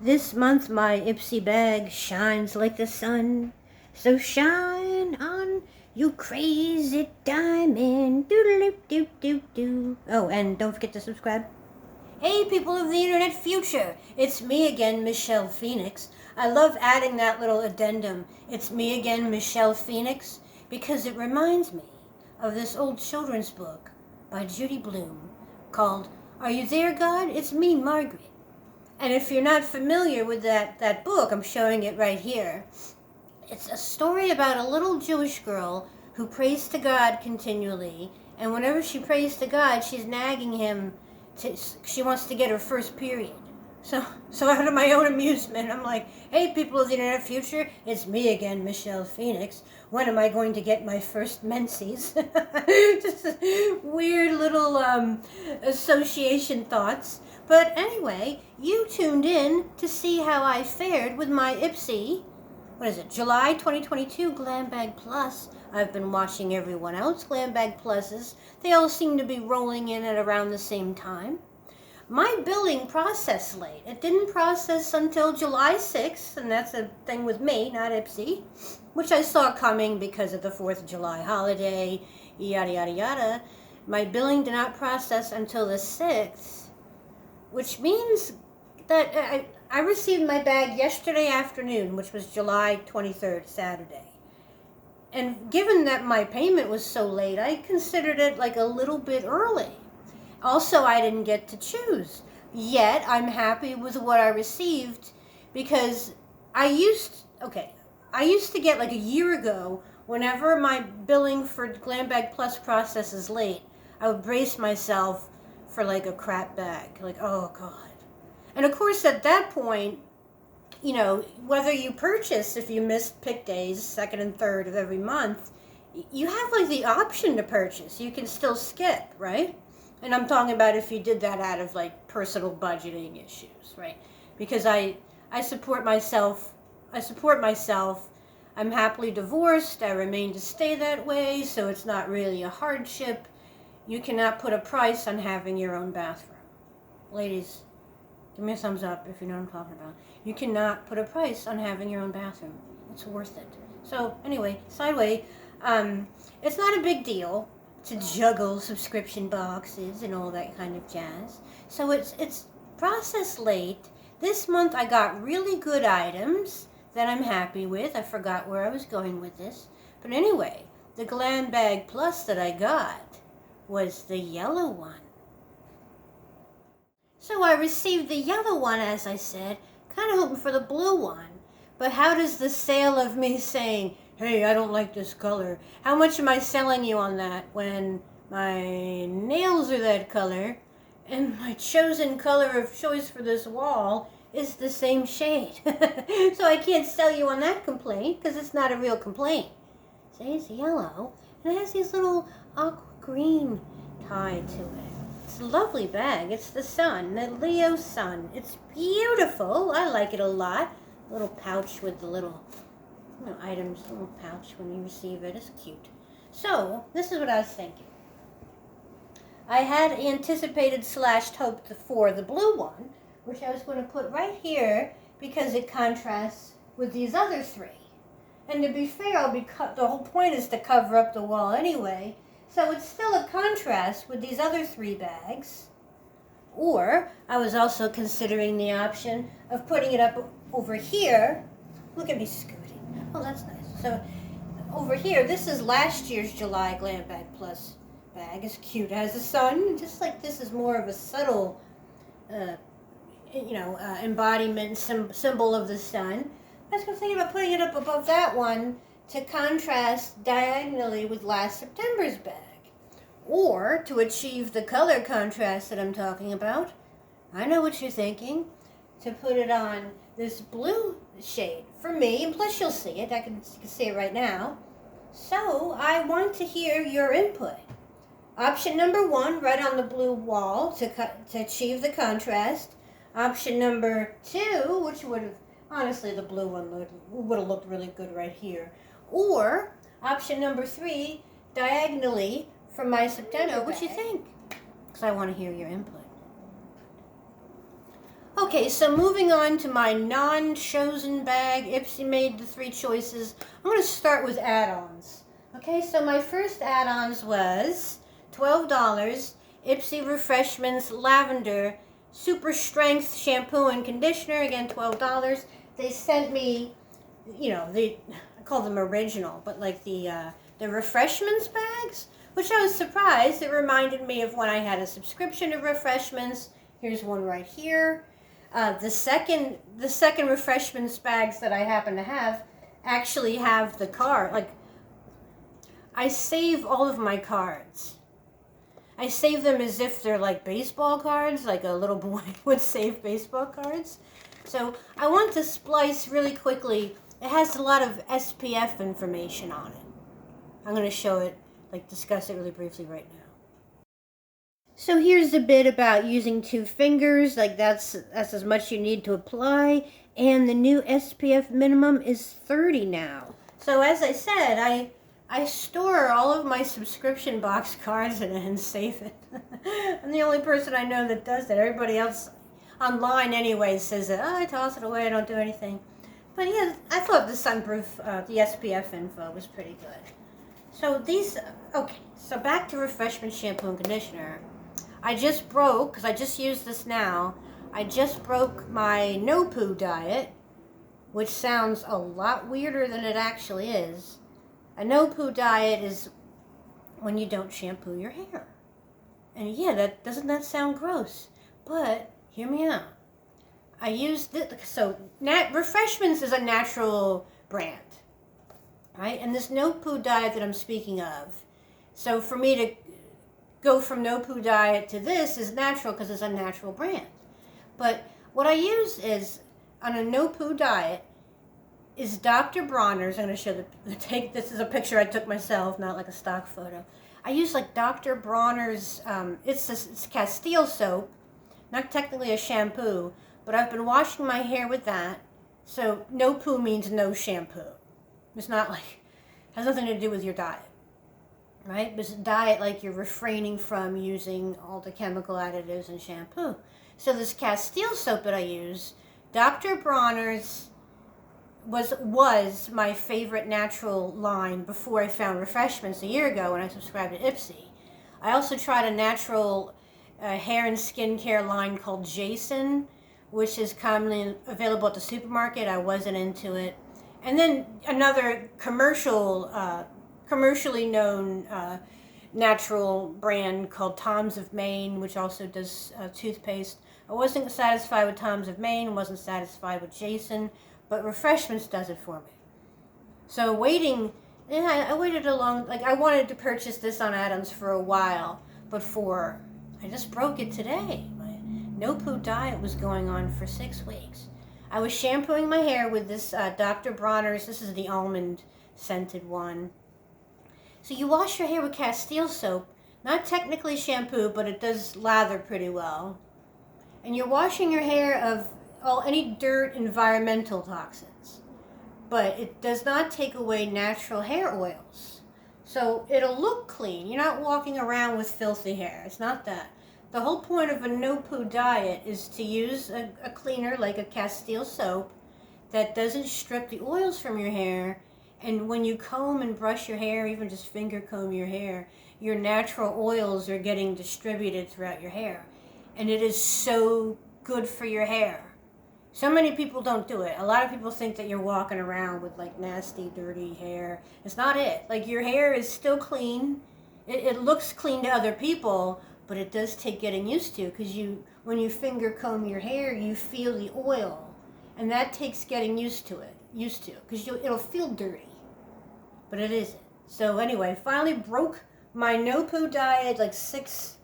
This month my Ipsy bag shines like the sun, so shine on, you crazy diamond. Doodle-doop-doop-doop-doo. Oh, and don't forget to subscribe. Hey, people of the internet future! It's me again, Michelle Phoenix. I love adding that little addendum, "It's me again, Michelle Phoenix," because it reminds me of this old children's book by Judy Blume called Are You There, God? It's Me, Margaret. And if you're not familiar with that book, I'm showing it right here. It's a story about a little Jewish girl who prays to God continually, and whenever she prays to God, she's nagging him. She wants to get her first period. So out of my own amusement, I'm like, hey, people of the internet future, it's me again, Michelle Phoenix. When am I going to get my first menses? Just weird little association thoughts. But anyway, you tuned in to see how I fared with my Ipsy, July 2022 Glam Bag Plus. I've been watching everyone else Glam Bag Pluses. They all seem to be rolling in at around the same time. My billing processed late. It didn't process until July 6th, and that's a thing with me, not Ipsy, which I saw coming because of the 4th of July holiday, yada, yada, yada. My billing did not process until the 6th, which means that I received my bag yesterday afternoon, which was July 23rd, Saturday. And given that my payment was so late, I considered it like a little bit early. Also, I didn't get to choose. Yet, I'm happy with what I received because I used to get like a year ago, whenever my billing for Glam Bag Plus processes late, I would brace myself for like a crap bag. Like, oh God. And of course, at that point, you know, whether you purchase, if you missed pick days, 2nd and 3rd of every month, you have like the option to purchase. You can still skip, right? And I'm talking about if you did that out of like personal budgeting issues, right? Because I support myself. I'm happily divorced. I remain to stay that way, so it's not really a hardship. You cannot put a price on having your own bathroom. Ladies, give me a thumbs up if you know what I'm talking about. You cannot put a price on having your own bathroom. It's worth it. So anyway, sideway, it's not a big deal to juggle subscription boxes and all that kind of jazz. So it's processed late. This month I got really good items that I'm happy with. I forgot where I was going with this. But anyway, the Glam Bag Plus that I got was the yellow one. So I received the yellow one, as I said, kind of hoping for the blue one. But how does the sale of me saying, hey, I don't like this color, how much am I selling you on that when my nails are that color and my chosen color of choice for this wall is the same shade? So I can't sell you on that complaint because it's not a real complaint. See, it's yellow and it has these little aqua green tied to it. It's a lovely bag. It's the sun, the Leo sun. It's beautiful. I like it a lot. Little pouch with the little items, little pouch when you receive it. It's cute. So, this is what I was thinking. I had anticipated / hoped for the blue one, which I was going to put right here because it contrasts with these other 3. And to be fair, the whole point is to cover up the wall anyway. So it's still a contrast with these other 3 bags. Or I was also considering the option of putting it up over here. Look at me scooting. Oh, that's nice. So over here, this is last year's July Glam Bag Plus bag. It's cute. It has the sun. Just like this is more of a subtle, embodiment, symbol of the sun. I was thinking about putting it up above that one to contrast diagonally with last September's bag. Or to achieve the color contrast that I'm talking about, I know what you're thinking, to put it on this blue shade for me, and plus you'll see it. I can see it right now. So I want to hear your input. Option number 1, right on the blue wall to achieve the contrast. Option number 2, which would have, honestly, the blue one would have looked really good right here. Or option number 3, diagonally from my September. What you think? Because I want to hear your input. Okay, so moving on to my non-chosen bag. Ipsy made the 3 choices. I'm going to start with add-ons. Okay, so my first add-ons was $12. Ipsy Refreshments Lavender Super Strength Shampoo and Conditioner. Again, $12. They sent me, you know, I call them original, but like the Refreshments bags, which I was surprised. It reminded me of when I had a subscription to Refreshments. Here's one right here. The second Refreshments bags that I happen to have actually have the card. Like, I save all of my cards. I save them as if they're like baseball cards, like a little boy would save baseball cards. So I want to splice really quickly. It has a lot of SPF information on it. I'm going to show it, like discuss it really briefly right now. So here's a bit about using 2 fingers, like that's as much you need to apply, and the new SPF minimum is 30 now. So as I said, I store all of my subscription box cards in it and save it. I'm the only person I know that does that. Everybody else online anyway says that, oh, I toss it away, I don't do anything. But yeah, I thought the sunproof, the SPF info was pretty good. So these, okay, so back to Refreshment Shampoo and Conditioner. I just broke, because I just used this now, I just broke my no poo diet, which sounds a lot weirder than it actually is. A no poo diet is when you don't shampoo your hair. And yeah, doesn't that sound gross? But hear me out. I used this, so Refreshments is a natural brand, right? And this no poo diet that I'm speaking of, so for me to go from no poo diet to this is natural because it's a natural brand. But what I use is, on a no poo diet, is Dr. Bronner's. I'm going to show this is a picture I took myself, not like a stock photo. I use like Dr. Bronner's, it's Castile soap, not technically a shampoo, but I've been washing my hair with that. So no poo means no shampoo. It's not like, has nothing to do with your diet. Right? But it's a diet like you're refraining from using all the chemical additives in shampoo. So this Castile soap that I use, Dr. Bronner's was my favorite natural line before I found Refreshments a year ago when I subscribed to Ipsy. I also tried a natural hair and skincare line called Jason, which is commonly available at the supermarket. I wasn't into it. And then another commercially known natural brand called Tom's of Maine, which also does toothpaste. I wasn't satisfied with Tom's of Maine, wasn't satisfied with Jason, but Refreshments does it for me. So I waited a long, like I wanted to purchase this on Addons for a while, but I just broke it today. My no poo diet was going on for 6 weeks. I was shampooing my hair with this Dr. Bronner's, this is the almond scented one. So you wash your hair with Castile soap, not technically shampoo, but it does lather pretty well. And you're washing your hair of any dirt, environmental toxins. But it does not take away natural hair oils. So it'll look clean. You're not walking around with filthy hair. It's not that. The whole point of a no-poo diet is to use a cleaner like a Castile soap that doesn't strip the oils from your hair. And when you comb and brush your hair, even just finger comb your hair, your natural oils are getting distributed throughout your hair. And it is so good for your hair. So many people don't do it. A lot of people think that you're walking around with like nasty, dirty hair. It's not it. Like your hair is still clean. It looks clean to other people, but it does take getting used to because when you finger comb your hair, you feel the oil. And that takes getting used to because it'll feel dirty. But it isn't. So anyway, finally broke my no-poo diet like 6,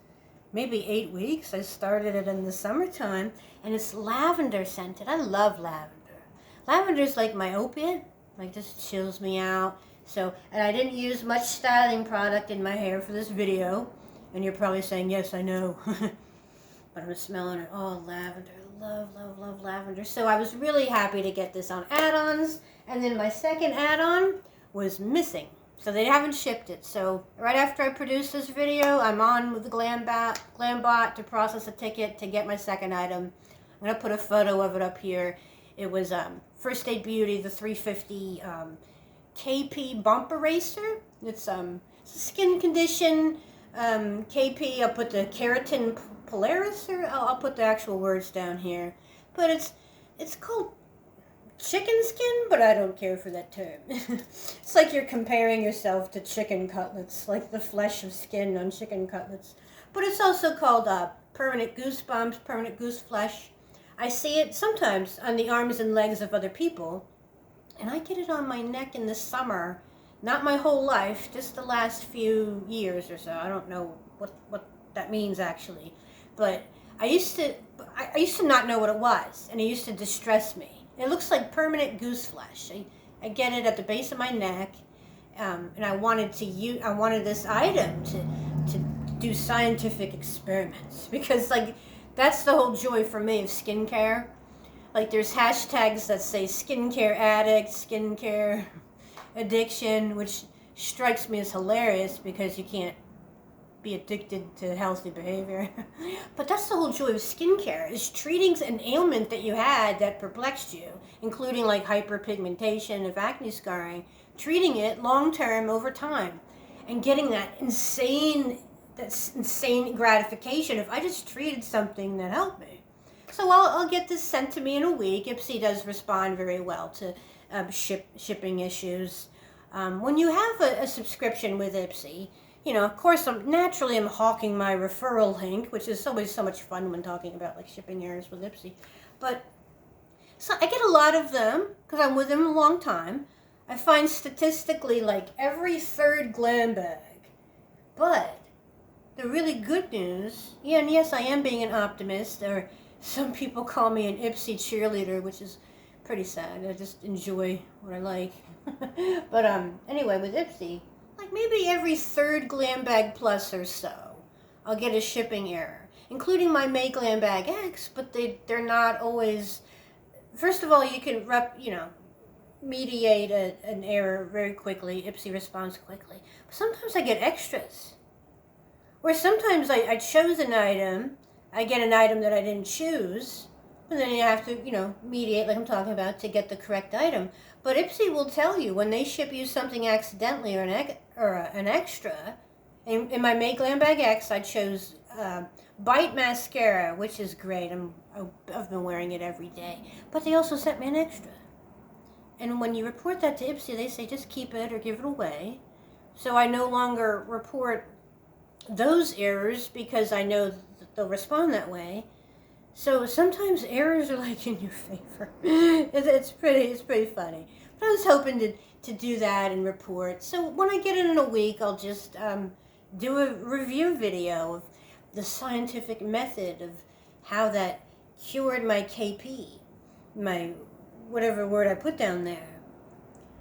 maybe 8 weeks. I started it in the summertime, and it's lavender scented. I love lavender. Lavender's like my opiate, like just chills me out. So, and I didn't use much styling product in my hair for this video, and you're probably saying, yes, I know. But I'm smelling it. Oh, lavender. Love, love, love lavender. So I was really happy to get this on add-ons, and then my second add-on was missing. So they haven't shipped it. So right after I produce this video, I'm on with the Glambot to process a ticket to get my second item. I'm going to put a photo of it up here. It was First Aid Beauty, the 350 KP Bump Eraser. It's a skin condition KP. I'll put the keratin Poreless, or I'll put the actual words down here. But it's called chicken skin, but I don't care for that term. It's like you're comparing yourself to chicken cutlets, like the flesh of skin on chicken cutlets. But it's also called permanent goosebumps, permanent goose flesh. I see it sometimes on the arms and legs of other people, and I get it on my neck in the summer. Not my whole life, just the last few years or so. I don't know what that means actually, but I used to not know what it was, and it used to distress me. It looks like permanent goose flesh. I get it at the base of my neck, and I wanted this item to do scientific experiments, because like that's the whole joy for me of skincare. Like there's hashtags that say skincare addict, skincare addiction, which strikes me as hilarious because you can't be addicted to healthy behavior. But that's the whole joy of skincare, is treating an ailment that you had that perplexed you, including like hyperpigmentation and acne scarring, treating it long term over time, and getting that insane gratification if I just treated something that helped me. So I'll get this sent to me in a week. Ipsy does respond very well to shipping issues. When you have a subscription with Ipsy, you know, of course, I'm hawking my referral link, which is always so much fun when talking about like shipping errors with Ipsy. But so I get a lot of them because I'm with them a long time. I find statistically like every third glam bag. But the really good news, yeah, and yes, I am being an optimist, or some people call me an Ipsy cheerleader, which is pretty sad. I just enjoy what I like. But anyway, with Ipsy, like maybe every third Glam Bag Plus or so, I'll get a shipping error, including my May Glam Bag X, but they're not always. First of all, you can mediate an error very quickly. Ipsy responds quickly. But sometimes I get extras. Or sometimes I chose an item, I get an item that I didn't choose, and then you have to, mediate like I'm talking about to get the correct item. But Ipsy will tell you when they ship you something accidentally or an extra. In my May Glam Bag X, I chose Bite Mascara, which is great. I've been wearing it every day. But they also sent me an extra. And when you report that to Ipsy, they say just keep it or give it away. So I no longer report those errors because I know that they'll respond that way. So sometimes errors are like in your favor. It's pretty funny. But I was hoping to do that and report. So when I get it in a week, I'll just do a review video of the scientific method of how that cured my KP, my whatever word I put down there.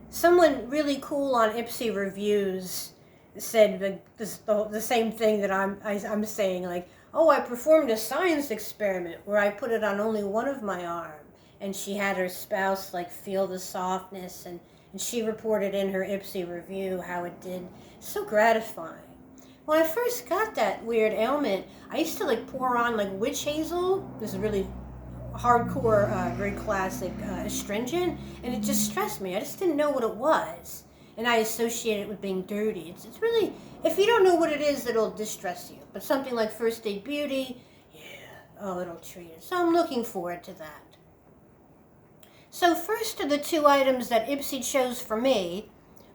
Someone really cool on Ipsy Reviews said the same thing that I'm saying, like, oh, I performed a science experiment where I put it on only one of my arm, and she had her spouse like feel the softness, and she reported in her Ipsy review how it did. So gratifying. When I first got that weird ailment, I used to like pour on like witch hazel, this really hardcore, very classic astringent, and it just stressed me. I just didn't know what it was, and I associate it with being dirty. It's really, if you don't know what it is, it'll distress you. But something like First Aid Beauty, it'll treat it. So I'm looking forward to that. So first are the two items that Ipsy chose for me,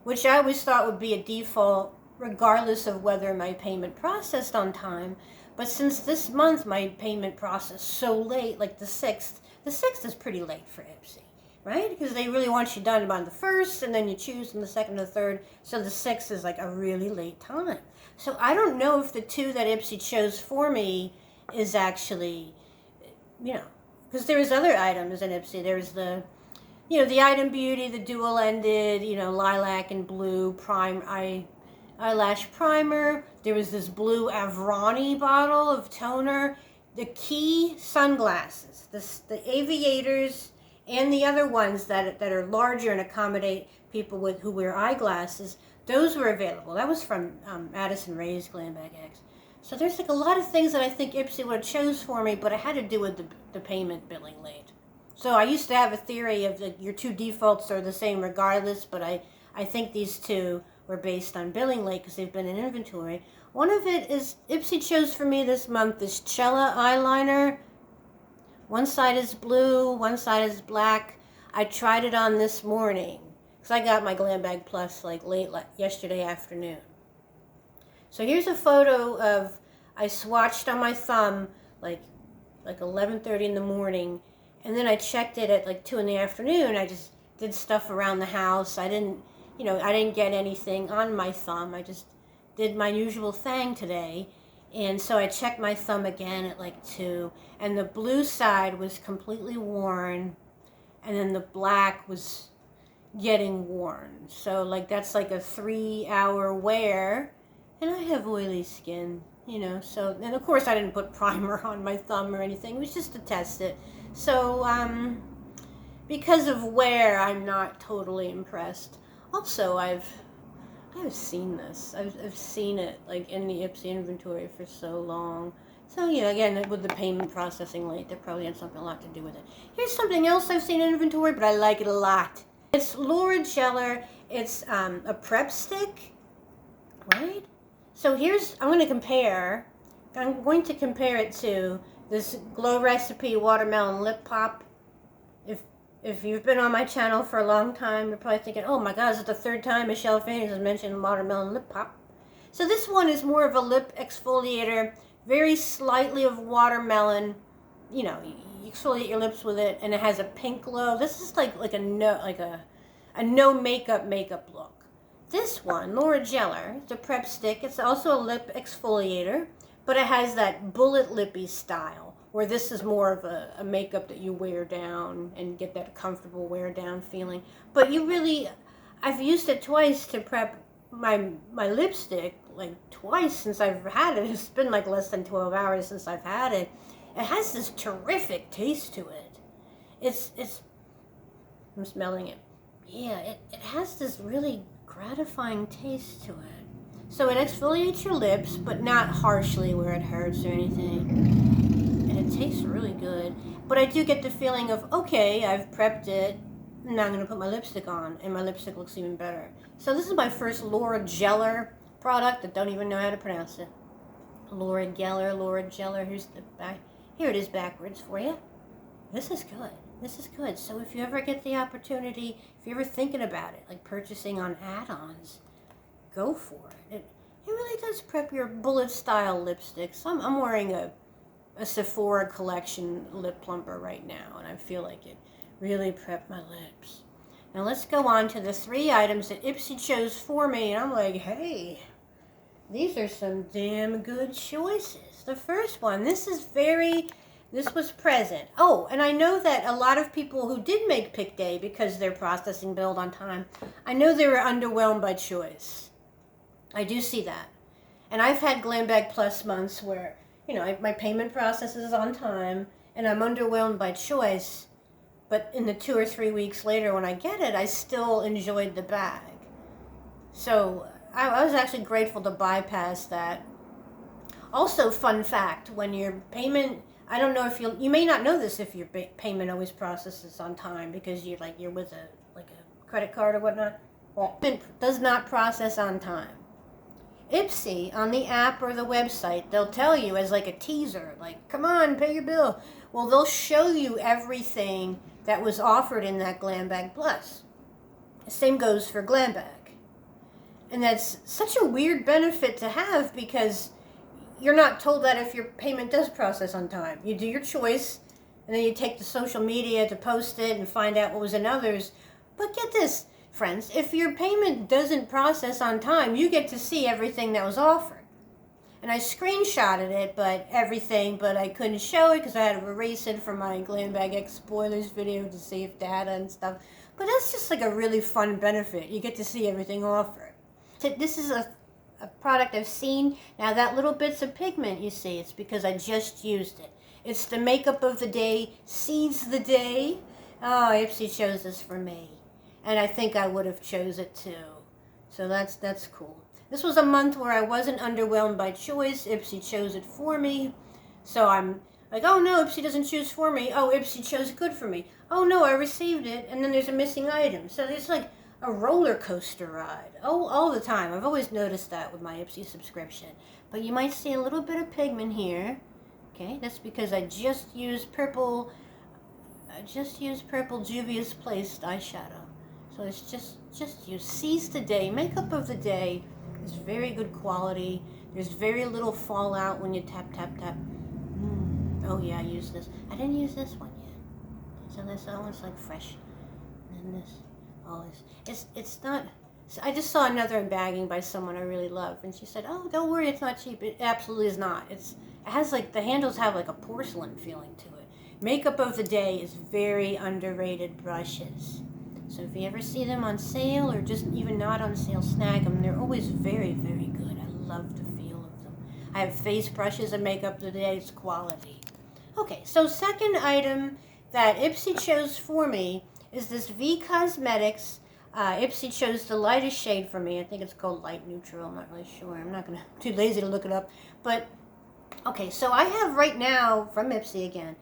which I always thought would be a default regardless of whether my payment processed on time. But since this month my payment processed so late, like the 6th is pretty late for Ipsy, right? Because they really want you done by the 1st, and then you choose on the 2nd or 3rd. So the 6th is like a really late time. So I don't know if the two that Ipsy chose for me is actually, because there's other items in Ipsy. There's the Item Beauty, the dual-ended, lilac and blue eyelash primer. There was this blue Avrani bottle of toner. The Key sunglasses, the aviators, and the other ones that are larger and accommodate people who wear eyeglasses. Those were available. That was from Addison Ray's Glam Bag X. So there's like a lot of things that I think Ipsy would have chose for me, but it had to do with the payment billing late. So I used to have a theory of your two defaults are the same regardless, but I think these two were based on billing late because they've been in inventory. One of it is Ipsy chose for me this month this Cella eyeliner. One side is blue, one side is black. I tried it on this morning because I got my Glam Bag Plus like late yesterday afternoon. So here's a photo of I swatched on my thumb like 11:30 in the morning, and then I checked it at like 2 in the afternoon. I just did stuff around the house. I didn't get anything on my thumb. I just did my usual thing today. And so I checked my thumb again at like 2, and the blue side was completely worn, and then the black was getting worn. So like that's like a 3-hour wear, and I have oily skin, so, and of course I didn't put primer on my thumb or anything. It was just to test it. So because of wear, I'm not totally impressed. Also, I've seen this. I've seen it like in the Ipsy inventory for so long. So yeah, again, with the payment processing late, that probably had a lot to do with it. Here's something else I've seen in inventory, but I like it a lot. It's Laura Gellar. It's a prep stick, right? So I'm going to compare it to this Glow Recipe Watermelon Lip Pop. If you've been on my channel for a long time, you're probably thinking, oh my god, is it the third time Michelle Phoenix has mentioned watermelon lip pop? So this one is more of a lip exfoliator, very slightly of watermelon. You exfoliate your lips with it, and it has a pink glow. This is like a no makeup look. This one, Laura Gellar, it's a prep stick. It's also a lip exfoliator, but it has that bullet lippy style, where this is more of a makeup that you wear down and get that comfortable wear down feeling. But I've used it twice to prep my lipstick, like twice since I've had it. It's been like less than 12 hours since I've had it. It has this terrific taste to it. I'm smelling it. Yeah, it has this really gratifying taste to it. So it exfoliates your lips, but not harshly where it hurts or anything. And it tastes really good. But I do get the feeling of, okay, I've prepped it, now I'm going to put my lipstick on, and my lipstick looks even better. So this is my first Laura Gellar product. I don't even know how to pronounce it. Laura Gellar. Here's the back. Here it is backwards for you. This is good. So if you ever get the opportunity, if you're ever thinking about it, like purchasing on Addons, go for it. It really does prep your bullet style lipsticks. I'm wearing a Sephora collection lip plumper right now, and I feel like it really prepped my lips. Now let's go on to the 3 items that Ipsy chose for me, and I'm like, hey, these are some damn good choices. The first one, this was present. Oh, and I know that a lot of people who did make pick day because their processing billed on time, I know they were underwhelmed by choice. I do see that. And I've had Glam Bag Plus months where, my payment process is on time and I'm underwhelmed by choice, but in the 2 or 3 weeks later when I get it, I still enjoyed the bag. So I was actually grateful to bypass that. Also, fun fact, when your payment, I don't know if you may not know this if your payment always processes on time because you're with a credit card or whatnot. Well, it does not process on time. Ipsy, on the app or the website, they'll tell you as like a teaser, like, come on, pay your bill. Well, they'll show you everything that was offered in that Glam Bag Plus. The same goes for Glam Bag. And that's such a weird benefit to have because you're not told that if your payment does process on time. You do your choice, and then you take to social media to post it and find out what was in others. But get this, friends, if your payment doesn't process on time, you get to see everything that was offered. And I screenshotted it, but I couldn't show it because I had to erase it from my Glam Bag X spoilers video to save data and stuff. But that's just like a really fun benefit. You get to see everything offered. This is a product I've seen. Now that little bits of pigment you see, it's because I just used it. It's the makeup of the day, seize the day. Oh, Ipsy chose this for me. And I think I would have chose it too. So that's cool. This was a month where I wasn't underwhelmed by choice. Ipsy chose it for me. So I'm like, oh no, Ipsy doesn't choose for me. Oh, Ipsy chose good for me. Oh no, I received it, and then there's a missing item. So it's like a roller coaster ride. Oh, all the time. I've always noticed that with my Ipsy subscription. But you might see a little bit of pigment here. Okay, that's because I just used purple Juvia's Placed eyeshadow. So it's just use. Seize the day. Makeup of the day is very good quality. There's very little fallout when you tap, tap, tap. Oh yeah, I used this. I didn't use this one yet. So this one's like fresh. And then this. Oh, it's not. I just saw another unbagging by someone I really love, and she said, "Oh, don't worry, it's not cheap." It absolutely is not. It has like the handles have like a porcelain feeling to it. Makeup of the day is very underrated brushes. So if you ever see them on sale or just even not on sale, snag them. They're always very, very good. I love the feel of them. I have face brushes and makeup of the day. It's quality. Okay, so second item that Ipsy chose for me is this V Cosmetics. Ipsy chose the lightest shade for me. I think it's called Light Neutral. I'm not really sure. Too lazy to look it up. But, okay, so I have right now, from Ipsy again,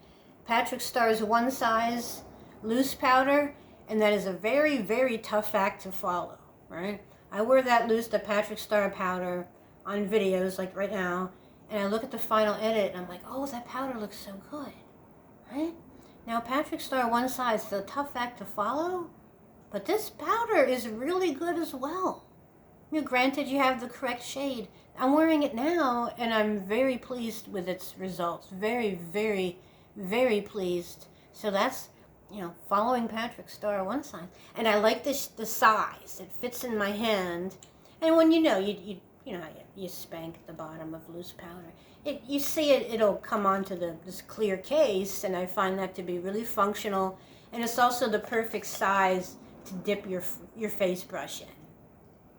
Patrick Starr's One Size Loose Powder. And that is a very, very tough act to follow, right? I wear the Patrick Starr powder on videos, like right now, and I look at the final edit, and I'm like, oh, that powder looks so good, right? Now, Patrick Starr One Size is a tough act to follow, but this powder is really good as well. You know, granted, you have the correct shade. I'm wearing it now, and I'm very pleased with its results. Very, very, very pleased. So that's, you know, following Patrick Starr One Size. And I like the size. It fits in my hand. And when you know, you spank the bottom of loose powder. You see it, it'll come onto this clear case, and I find that to be really functional. And it's also the perfect size to dip your face brush in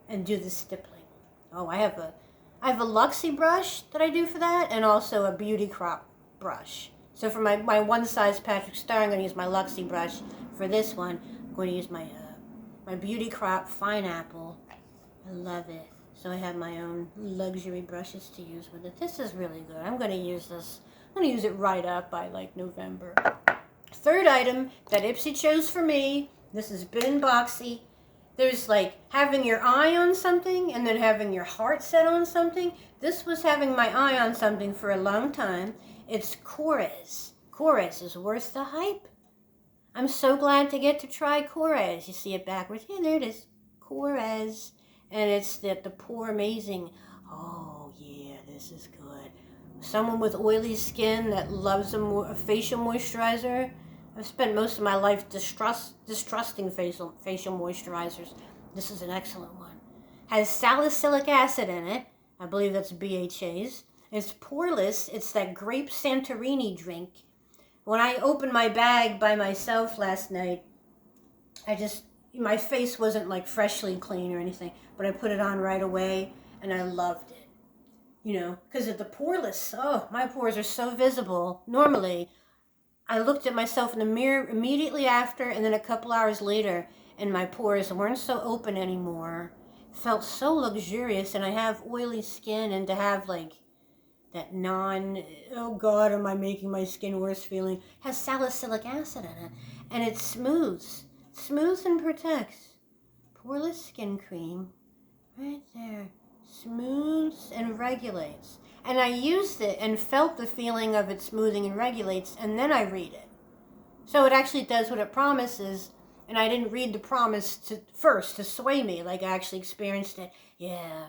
and do the stippling. Oh, I have a Luxie brush that I do for that, and also a Beauty Crop brush. So for my One Size Patrick Starr, I'm going to use my Luxie brush. For this one, I'm going to use my Beauty Crop Fine Apple. I love it. So I have my own luxury brushes to use with it. This is really good. I'm going to use this. I'm going to use it right up by like November. Third item that Ipsy chose for me. This is bit and boxy. There's like having your eye on something and then having your heart set on something. This was having my eye on something for a long time. It's Korres. Korres is worth the hype. I'm so glad to get to try Korres. You see it backwards. Yeah, there it is. Korres. And it's the Pore Amazing. Oh, yeah, this is good. Someone with oily skin that loves a facial moisturizer. I've spent most of my life distrusting facial moisturizers. This is an excellent one. Has salicylic acid in it. I believe that's BHA's. It's Poreless. It's that grape Santorini drink. When I opened my bag by myself last night, my face wasn't like freshly clean or anything, but I put it on right away and I loved it. You know, because of the Poreless. Oh, my pores are so visible. Normally, I looked at myself in the mirror immediately after and then a couple hours later, and my pores weren't so open anymore. Felt so luxurious, and I have oily skin, and to have like that oh God, am I making my skin worse feeling, has salicylic acid in it, and it smooths and protects. Poreless skin cream, right there, smooths and regulates. And I used it and felt the feeling of it smoothing and regulates, and then I read it. So it actually does what it promises, and I didn't read the promise first to sway me, like I actually experienced it. Yeah.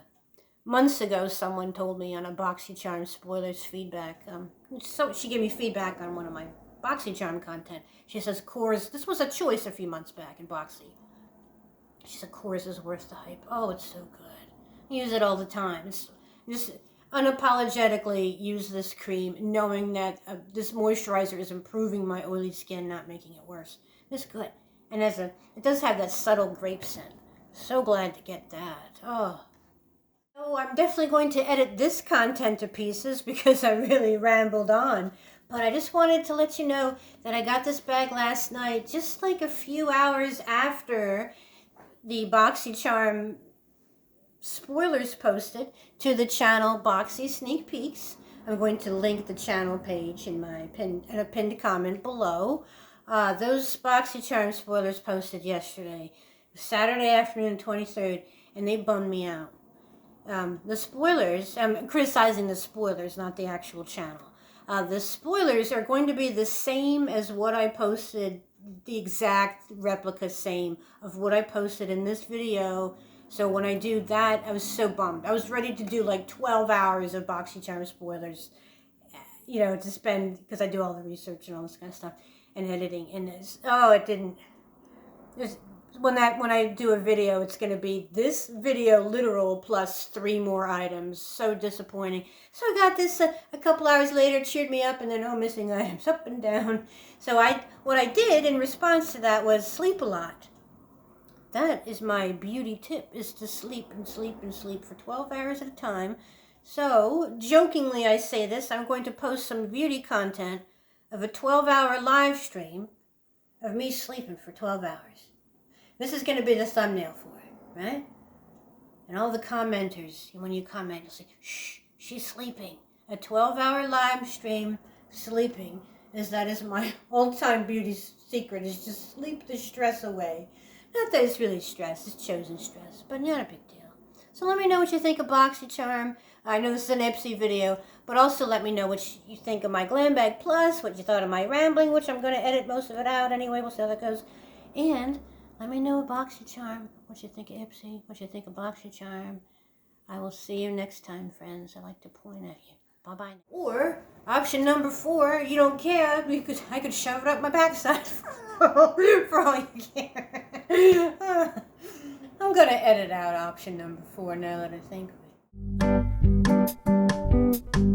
Months ago, someone told me on a BoxyCharm spoilers feedback. So she gave me feedback on one of my BoxyCharm content. She says, Korres, this was a choice a few months back in Boxy. She said, Korres is worth the hype. Oh, it's so good. I use it all the time. It's just unapologetically use this cream, knowing that this moisturizer is improving my oily skin, not making it worse. It's good. And it does have that subtle grape scent. So glad to get that. Oh, I'm definitely going to edit this content to pieces because I really rambled on. But I just wanted to let you know that I got this bag last night, just like a few hours after the BoxyCharm spoilers posted to the channel Boxy Sneak Peeks. I'm going to link the channel page in my pinned comment below. Those BoxyCharm spoilers posted yesterday, Saturday afternoon, 23rd, and they bummed me out. The spoilers, I'm criticizing the spoilers, not the actual channel. The spoilers are going to be the same as what I posted, the exact replica same of what I posted in this video. So when I do that, I was so bummed. I was ready to do like 12 hours of BoxyCharm spoilers, you know, to spend, because I do all the research and all this kind of stuff, and editing. And it didn't. When I do a video, it's going to be this video literal plus 3 more items. So disappointing. So I got this a couple hours later, cheered me up, and then missing items up and down. So what I did in response to that was sleep a lot. That is my beauty tip, is to sleep and sleep and sleep for 12 hours at a time. So, jokingly I say this, I'm going to post some beauty content of a 12-hour live stream of me sleeping for 12 hours. This is going to be the thumbnail for it, right? And all the commenters, when you comment, you'll say, shh, she's sleeping. A 12-hour live stream, sleeping, that is my all-time beauty secret, is just sleep the stress away. Not that it's really stress, it's chosen stress, but not a big deal. So let me know what you think of BoxyCharm. I know this is an Ipsy video, but also let me know what you think of my Glam Bag Plus, what you thought of my rambling, which I'm going to edit most of it out anyway, we'll see how that goes. And let me know BoxyCharm, what you think of Ipsy, what you think of BoxyCharm. I will see you next time, friends. I like to point at you. Bye-bye. Or, option number 4, you don't care, because I could shove it up my backside for all you care. I'm going to edit out option number 4 now that I think of it.